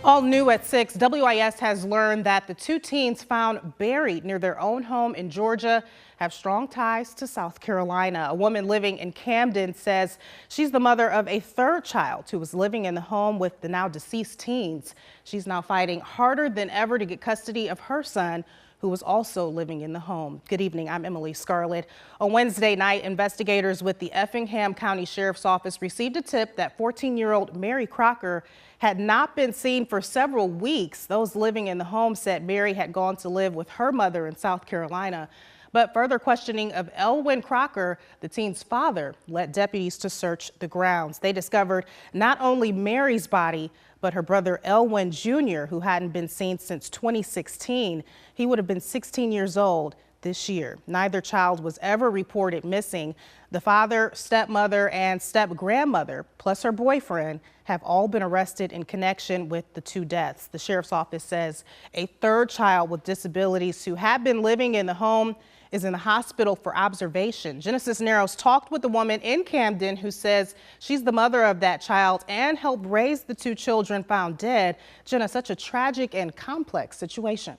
All new at 6, WIS has learned that the two teens found buried near their own home in Georgia have strong ties to South Carolina. A woman living in Camden says she's the mother of a third child who was living in the home with the now deceased teens. She's now fighting harder than ever to get custody of her son, who was also living in the home. Good evening, I'm Emily Scarlett. On Wednesday night, investigators with the Effingham County Sheriff's Office received a tip that 14-year-old Mary Crocker had not been seen for several weeks. Those living in the home said Mary had gone to live with her mother in South Carolina. But further questioning of Elwyn Crocker, the teen's father, led deputies to search the grounds. They discovered not only Mary's body, but her brother Elwyn Jr., who hadn't been seen since 2016. He would have been 16 years old this year. Neither child was ever reported missing. The father, stepmother, and step-grandmother, plus her boyfriend, have all been arrested in connection with the two deaths. The sheriff's office says a third child with disabilities who had been living in the home is in the hospital for observation. Genesis Narrows talked with a woman in Camden who says she's the mother of that child and helped raise the two children found dead. Jenna, such a tragic and complex situation.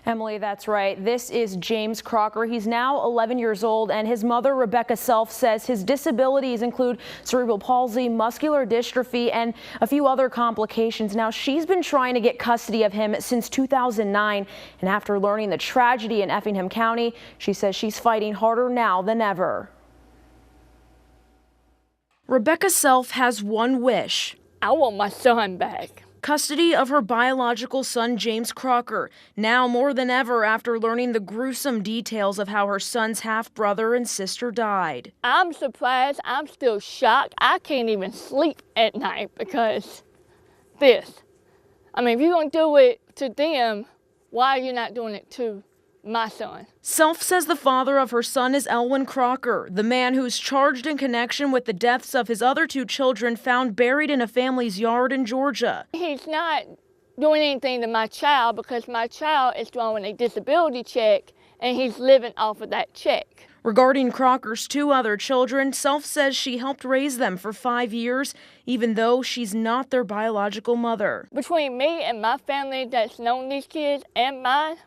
Emily, that's right. This is James Crocker. He's now 11 years old, and his mother, Rebecca Self, says his disabilities include cerebral palsy, muscular dystrophy, and a few other complications. Now, she's been trying to get custody of him since 2009, and after learning the tragedy in Effingham County, she says she's fighting harder now than ever. Rebecca Self has one wish. I want my son back. Custody of her biological son, James Crocker, now more than ever after learning the gruesome details of how her son's half-brother and sister died. I'm surprised. I'm still shocked. I can't even sleep at night because this. I mean, if you're going to do it to them, why are you not doing it to my son? Self says the father of her son is Elwyn Crocker, the man who's charged in connection with the deaths of his other two children found buried in a family's yard in Georgia. He's not doing anything to my child because my child is drawing a disability check and he's living off of that check. Regarding Crocker's two other children, Self says she helped raise them for 5 years, even though she's not their biological mother. Between me and my family that's known these kids and mine,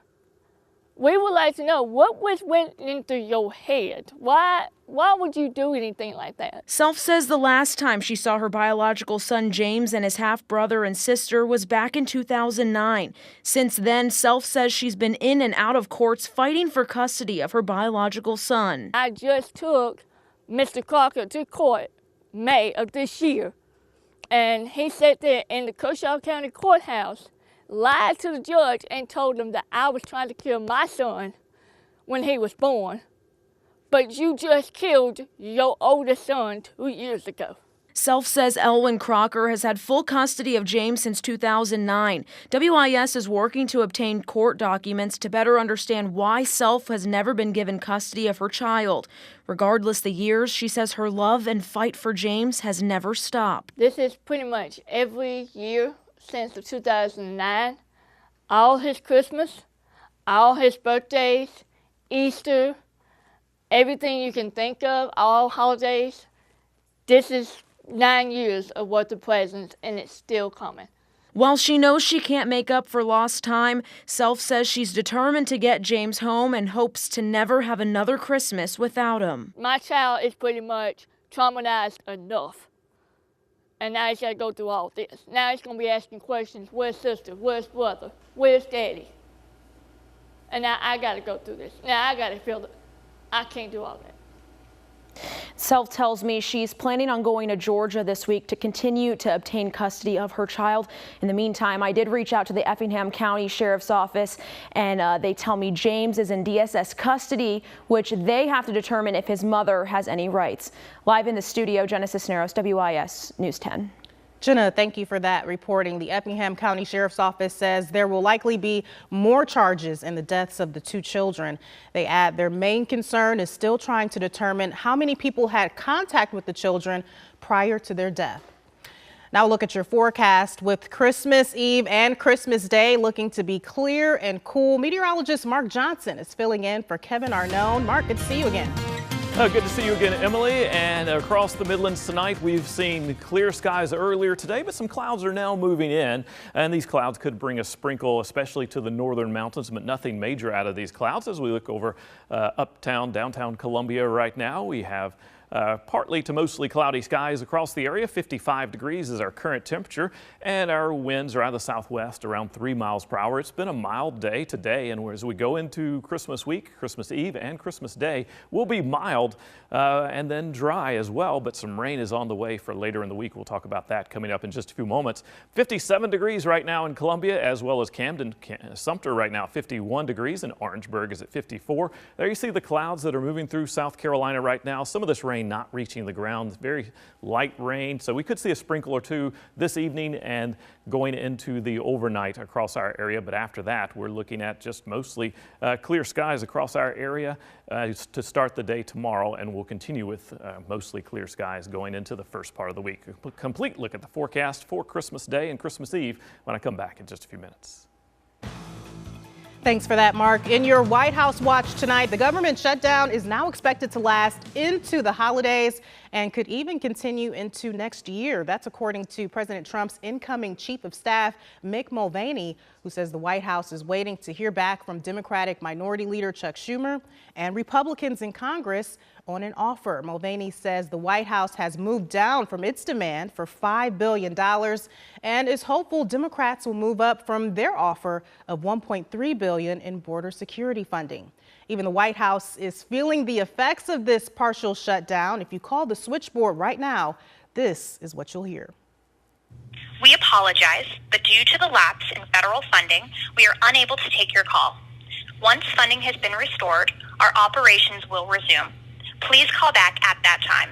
we would like to know what went into your head. Why would you do anything like that? Self says the last time she saw her biological son James and his half-brother and sister was back in 2009. Since then, Self says she's been in and out of courts fighting for custody of her biological son. I just took Mr. Crocker to court May of this year, and he sat there in the Kershaw County Courthouse, lied to the judge and told him that I was trying to kill my son when he was born, but you just killed your oldest son 2 years ago. Self says Elwyn Crocker has had full custody of James since 2009. WIS is working to obtain court documents to better understand why Self has never been given custody of her child. Regardless the years, she says her love and fight for James has never stopped. This is pretty much every year since 2009, all his Christmas, all his birthdays, Easter, everything you can think of, all holidays. This is 9 years of worth of presents, and it's still coming. While she knows she can't make up for lost time, Self says she's determined to get James home and hopes to never have another Christmas without him. My child is pretty much traumatized enough. And now he's got to go through all this. Now he's going to be asking questions, where's sister, where's brother, where's daddy? And now I got to go through this. Now I got to feel that I can't do all that. Self tells me she's planning on going to Georgia this week to continue to obtain custody of her child. In the meantime, I did reach out to the Effingham County Sheriff's Office, and they tell me James is in DSS custody, which they have to determine if his mother has any rights. Live in the studio, Genesis Narrows, WIS News 10. Jenna, thank you for that reporting. The Effingham County Sheriff's Office says there will likely be more charges in the deaths of the two children. They add their main concern is still trying to determine how many people had contact with the children prior to their death. Now look at your forecast. With Christmas Eve and Christmas Day looking to be clear and cool, meteorologist Mark Johnson is filling in for Kevin Arnone. Mark, good to see you again. Good to see you again, Emily. And across the Midlands tonight, we've seen clear skies earlier today, but some clouds are now moving in. And these clouds could bring a sprinkle, especially to the northern mountains, but nothing major out of these clouds. As we look over uptown, downtown Columbia right now, we have partly to mostly cloudy skies across the area. 55 degrees is our current temperature, and our winds are out of the southwest around 3 miles per hour. It's been a mild day today, and as we go into Christmas week, Christmas Eve and Christmas Day will be mild and then dry as well, but some rain is on the way for later in the week. We'll talk about that coming up in just a few moments. 57 degrees right now in Columbia, as well as Camden, Sumter right now 51 degrees, and Orangeburg is at 54. There you see the clouds that are moving through South Carolina right now. Some of this rain not reaching the ground, very light rain, so we could see a sprinkle or two this evening and going into the overnight across our area. But after that, we're looking at just mostly clear skies across our area to start the day tomorrow, and we'll continue with mostly clear skies going into the first part of the week. A complete look at the forecast for Christmas Day and Christmas Eve when I come back in just a few minutes. Thanks for that, Mark. In your White House watch tonight, the government shutdown is now expected to last into the holidays and could even continue into next year. That's according to President Trump's incoming Chief of Staff, Mick Mulvaney, who says the White House is waiting to hear back from Democratic Minority Leader Chuck Schumer and Republicans in Congress on an offer. Mulvaney says the White House has moved down from its demand for $5 billion and is hopeful Democrats will move up from their offer of $1.3 billion in border security funding. Even the White House is feeling the effects of this partial shutdown. If you call the switchboard right now, this is what you'll hear. We apologize, but due to the lapse in federal funding, we are unable to take your call. Once funding has been restored, our operations will resume. Please call back at that time.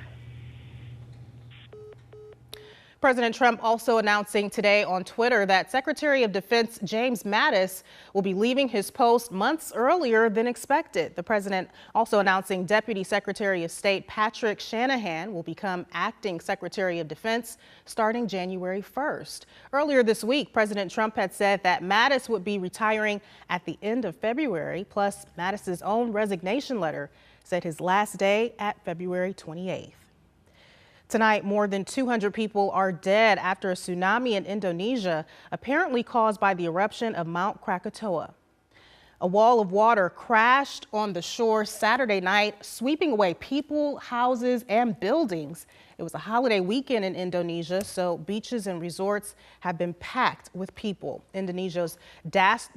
President Trump also announcing today on Twitter that Secretary of Defense James Mattis will be leaving his post months earlier than expected. The president also announcing Deputy Secretary of State Patrick Shanahan will become acting Secretary of Defense starting January 1st. Earlier this week, President Trump had said that Mattis would be retiring at the end of February, plus Mattis's own resignation letter said his last day at February 28th. Tonight, more than 200 people are dead after a tsunami in Indonesia, apparently caused by the eruption of Mount Krakatoa. A wall of water crashed on the shore Saturday night, sweeping away people, houses, and buildings. It was a holiday weekend in Indonesia, so beaches and resorts have been packed with people. Indonesia's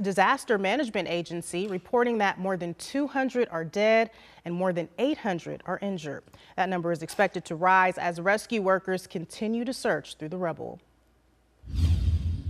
disaster management agency reporting that more than 200 are dead and more than 800 are injured. That number is expected to rise as rescue workers continue to search through the rubble.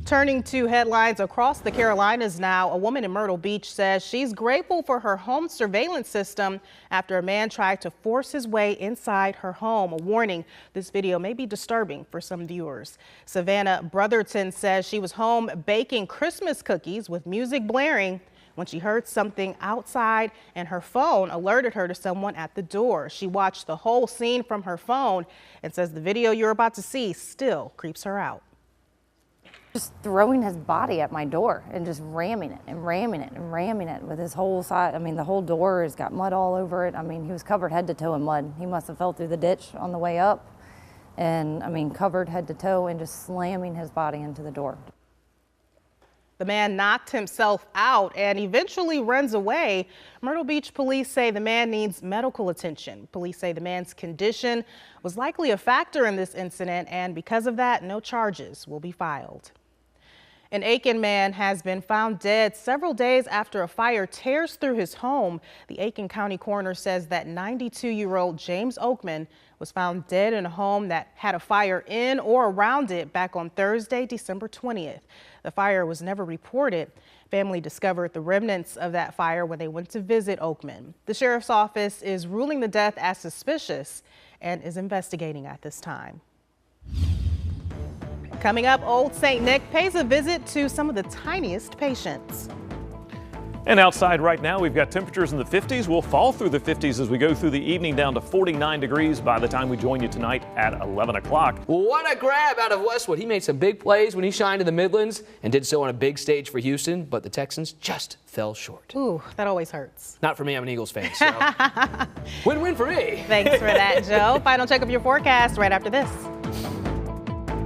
Turning to headlines across the Carolinas now, a woman in Myrtle Beach says she's grateful for her home surveillance system after a man tried to force his way inside her home. A warning, this video may be disturbing for some viewers. Savannah Brotherton says she was home baking Christmas cookies with music blaring when she heard something outside and her phone alerted her to someone at the door. She watched the whole scene from her phone and says the video you're about to see still creeps her out. Just throwing his body at my door and just ramming it and ramming it and ramming it with his whole side. I mean, the whole door has got mud all over it. I mean, he was covered head to toe in mud. He must have fell through the ditch on the way up and, I mean, covered head to toe and just slamming his body into the door. The man knocked himself out and eventually runs away. Myrtle Beach police say the man needs medical attention. Police say the man's condition was likely a factor in this incident, and because of that, no charges will be filed. An Aiken man has been found dead several days after a fire tears through his home. The Aiken County coroner says that 92-year-old James Oakman was found dead in a home that had a fire in or around it back on Thursday, December 20th. The fire was never reported. Family discovered the remnants of that fire when they went to visit Oakman. The sheriff's office is ruling the death as suspicious and is investigating at this time. Coming up, Old St. Nick pays a visit to some of the tiniest patients. And outside right now, we've got temperatures in the 50s. We'll fall through the 50s as we go through the evening, down to 49 degrees by the time we join you tonight at 11 o'clock. What a grab out of Westwood. He made some big plays when he shined in the Midlands and did so on a big stage for Houston, but the Texans just fell short. Ooh, that always hurts. Not for me. I'm an Eagles fan, so win-win for me. Thanks for that, Joe. Final check of your forecast right after this.